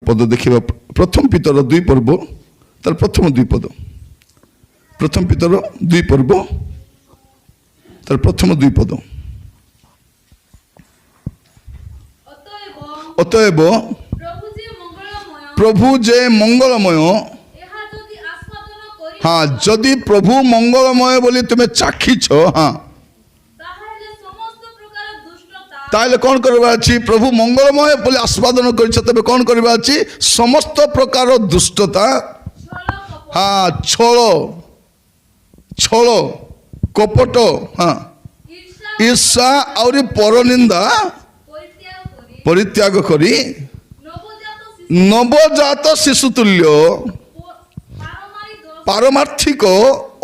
पद देखा प्रथम पितर 2 पर्व तार प्रथम 2 पद प्रथम पितर 2 पर्व तार प्रथम 2 पद अतएव प्रभु जे मंगलमय हाँ जदि प्रभु मंगलमय बोली तुम्हें चाखीछ हाँ ताहले कौन करबा अछि प्रभु मंगलमय बोले आस्वादन करिछ तबे कौन करबा अछि समस्त प्रकार दुष्टता हाँ छल छल कपट हाँ ईर्षा और परनिंदा परित्याग करी नवजात शिशु तुल्य पारमार्थिक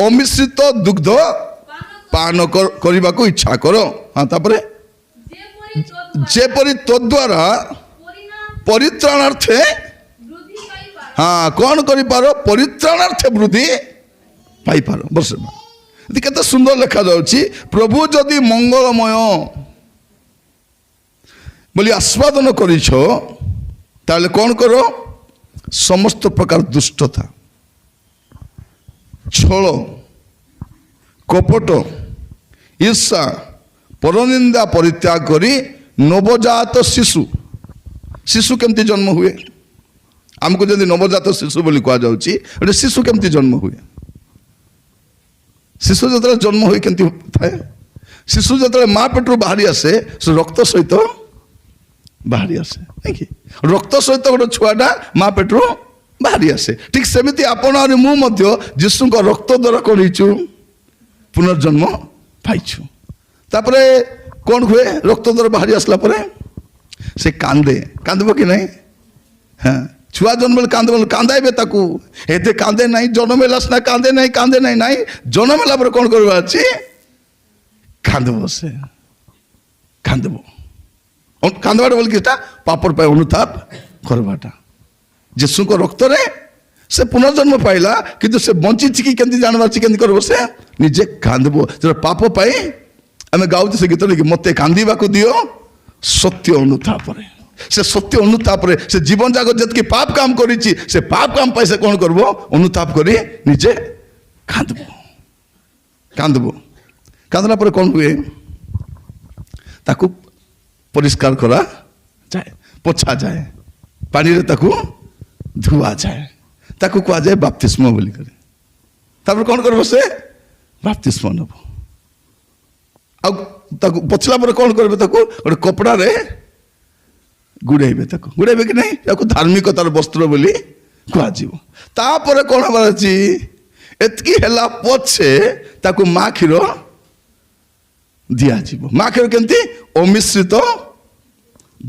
अमिश्रित दुग्ध पान करने को इच्छा करो हाँ तापरे जेपरी तद्वारा परित्राणार्थे हाँ कौन करि पारो परित्राणार्थे वृद्धि पाई पारो बस केते सुंदर लिखा जाउची प्रभु जदि मंगलमय बोली आस्वादन करिछ ताले कौन करो समस्त प्रकार दुष्टता छल कपट ईर्षा परनिंदा परित्याग करी नवजात शिशु शिशु केमती जन्म हुए आमको जदि नवजात शिशु बोली कह जाउची एटे शिशु केमती जन्म हुए शिशु जतले जन्म हुए केमती थाए शिशु जतले माँ पेटरू बाहरी आसे से रक्त सहित बाहरी आसे नहीं कि रक्त सहित गोटे छुआटा माँ पेटरू बाहरी आसे ठीक सेमिति आपण और मु मध्य यीशु को रक्त द्वारा कौन होइछु पुनर्जन्म पाइछु तापरे कौन हुए रक्त द्वारा बाहरी आसला परे से कांदे कांदबो कि नहीं हाँ छुआ जन्म कांदे कांदाइबे ताकू एते कांदे नहीं जन्मेला ना कांदे नहीं नहीं जन्मेला पर कौन करबा अछि कांदबो से कांदबो कांदबाटा बोल किटा पापर पाए अनुताप करबाटा यीशु को रक्त रे से पुनर्जन्म पाइला किंतु से बंची चिकी केंती जानबार छि केंती करबो से निजे कांदबो जरा पाप पाए आमे गाउती से गीत कि मते कांदीबा को दियो सत्य अनुताप रे से सत्य अनुताप रे से जीवन जाग जतकी पाप काम करिछि से पाप काम पाइ से कोन करबो अनुताप करी निजे कांदबो कांदबो कांदला पर कोन हुए ताकू परिष्कार करा जाए पोछा जाए पानी रे ताकू धुआ जाए ताकू कह जाए बाप्तिस्म बोली करे तापर कौन करबो से बाप्तिस्म नबो आ ताकू पोछला पर कौन करबे ताकू गोटे कपड़ा रे गुड़ाइबे कि नहीं ताकू धार्मिकतार वस्त्र बोली कह जीवो तापर कौन हबार अछि एतकी हेला पछे ताकू माँ क्षीर दिया जीवो माँ क्षीर केंती अमिश्रित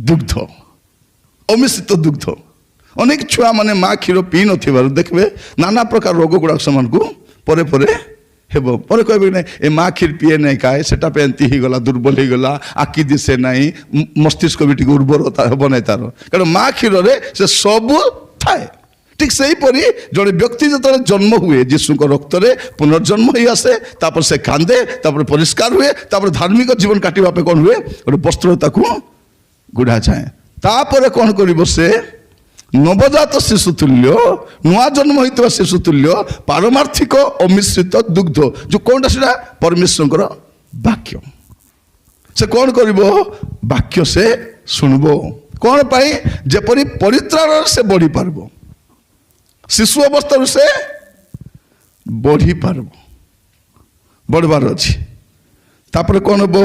दुग्ध अमिश्रित दुग्ध अनेक छुआ माने माँ क्षीर पी नथिबार देखबे नाना प्रकार रोग गुड़ाक समान को परे परे हेबो परे कहबे नहीं ए माँ क्षीर पिए नहीं काए सेटा पे एंती ही गला दुर्बल ही गला आखि दिसे नहीं मस्तिष्क भी टिक उर्वरता हेबो नहीं तारो कारण माँ क्षीर रे से सब थाए ठीक सही परी जड़े व्यक्ति जो जन्म हुए यीशु को रक्त रे पुनर्जन्म ही आसे तापर से कांदे तापर परिष्कार हुए तापर धार्मिक जीवन काटिबा पे कौन हुए गोटे वस्त्र ताकू गुड़ा जाए तापर कौन करिबो से नवजात शिशु तुल्य नुआ जन्म होता शिशु तुल्य पारमार्थिक अमिश्रित दुग्ध जो कौनटा से परमेश्वर वाक्य से कौन करिबो वाक्य से सुनबो कौन पाई जेपरी परित्राण से बढ़ी पारबो शिशु अवस्था से बढ़ी पारबो बढ़वार अच्छी तापर कौन हम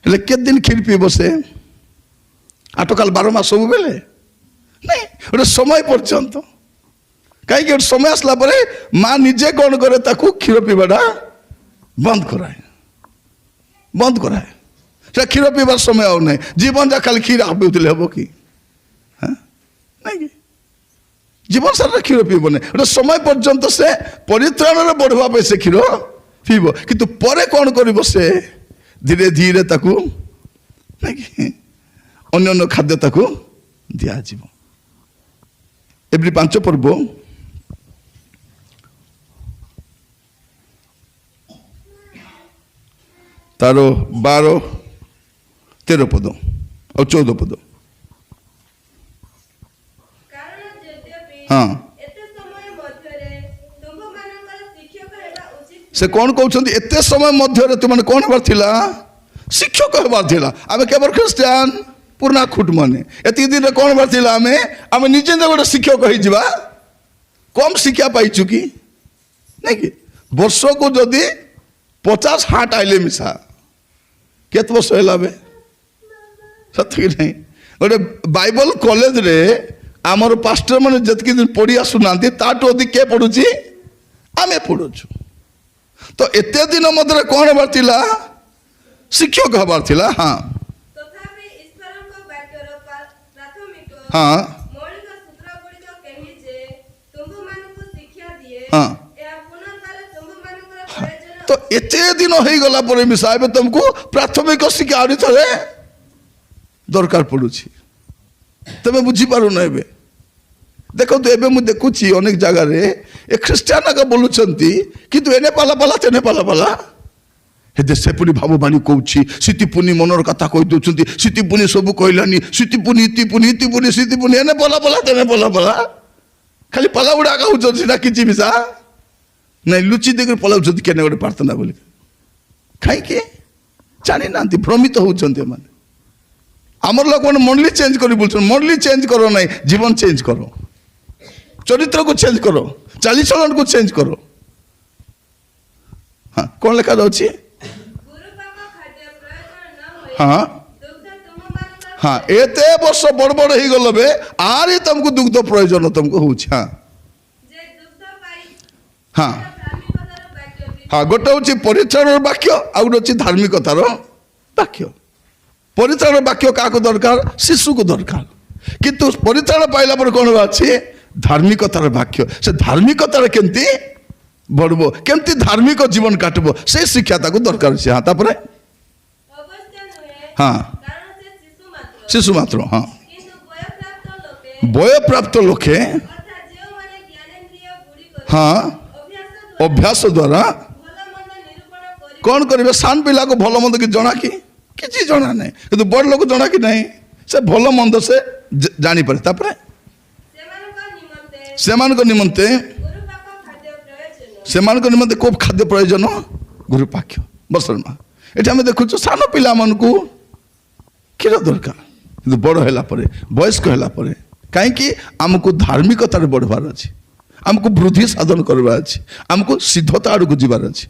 हेले के दिन क्षीर पीब से आटकाल 12 मास सब बेले नहीं गोटे समय पर्यंत कहीं समय आसला परे माँ निजे कौन करे ताकू क्षीर पीवाटा बंद कराए से क्षीर पीवार समय आउ नहीं जीवन जा खाली क्षीर पीउले हम कि नहीं जीवन सारा क्षीर पीब नहीं गोटे समय पर्यंत से परित्राण बढ़वा पे से क्षीर पीब किंतु परे कौन करिबो से धीरे धीरे ताकू नहीं अन्य खाद्य ताकू दिया जीव एवरी 5 पर्व तार 12 13 पद और 14 पद हाँ से कौन कहते एते समय मध्य तुम कौन हबार थिला शिक्षक हबार थिला आमे केवल ख्रिस्टियान पुराना खुट माने एति दिन कौन हबार थिला आमे निजे गोटे शिक्षक हो जावा कम शिक्षा पाइचु कि नहीं कि वर्ष को जदि 50-60 आइले मिसा केत वर्ष है सत कि नहीं गोटे बाइबल कॉलेज रे आमर पास्टर मैंने जितकी दिन पढ़ी आसुना ताठू अधिक किए पढ़ुची आमे पढ़ुचु तो एते दिन मध्य कौन हबार थिला शिक्षक हबार थिला हाँ हाँ हाँ तो एते दिन हो गला पर मिसा ए तुमको प्राथमिक शिक्षा आउरी थरे दरकार पड़ुछि तमे बुझी पारु न एबे देखो तो एबे मु देखुछि अनेक जगह रे ए ख्रिस्टियान का बोलुछंती किंतु एने पाला पाला तेने पाला पाला हे देशे पुनी भावबाणी कहूछि सितिपुनी मनर कथा कहि दोछंती सितिपुनी सब कहलानी सितिपुनी इतिपुनी सितिपुनी एने पाला पाला तेने पाला पाला खाली पाला उडा कहउछ ना किछि मिसा नहीं लुचि देकर पलाउछंती केने गोटे प्रार्थना बोली खाई के जानी नांती भ्रमित होउछंती माने आमर लोक मैंने मंडली चेंज कर बोल मंडली चेंज करो नहीं जीवन चेंज करो चरित्र को चेंज करो चालीचलन को चेंज करो हाँ कौन लिखा जाऊँगी हाँ हाँ एते वर्ष बड़ बड़ हो गल बे आरी तुमको दुग्ध प्रयोजन तुमको हो हाँ हाँ गोटे हूँ परिचरण वाक्य आ गोटे धार्मिकतार वाक्य परिचरण वाक्य क्या दरकार शिशु को दरकार किंतु परिचरण पाइला पर कौन अच्छे धार्मिकतार वाक्य से धार्मिकतार केमती बढ़बो केमती धार्मिक जीवन काटबो से शिक्षा ताको दरकार अछि हाँ तापरे हाँ शिशु मात्र हाँ बय प्राप्त लोके हाँ अभ्यास द्वारा कौन करेंगे सान पिला को भल मंद कि जना कि किसी जना नहीं कि बड़ लोग जना कि नहीं से भल मंद से जानी पारे तापरे सेमान को निमंते सेमान को निमंते को खाद्य प्रयोजन गुरु पाक्य बसल माँ ये आम देखु सान पिला मन को क्षीर दरकार कि बड़ है वयस्क है कहीं आमको धार्मिकतार बढ़वार अच्छे आमको वृद्धि साधन करवार अच्छे आमको सिद्धता आड़ को जीवार अच्छे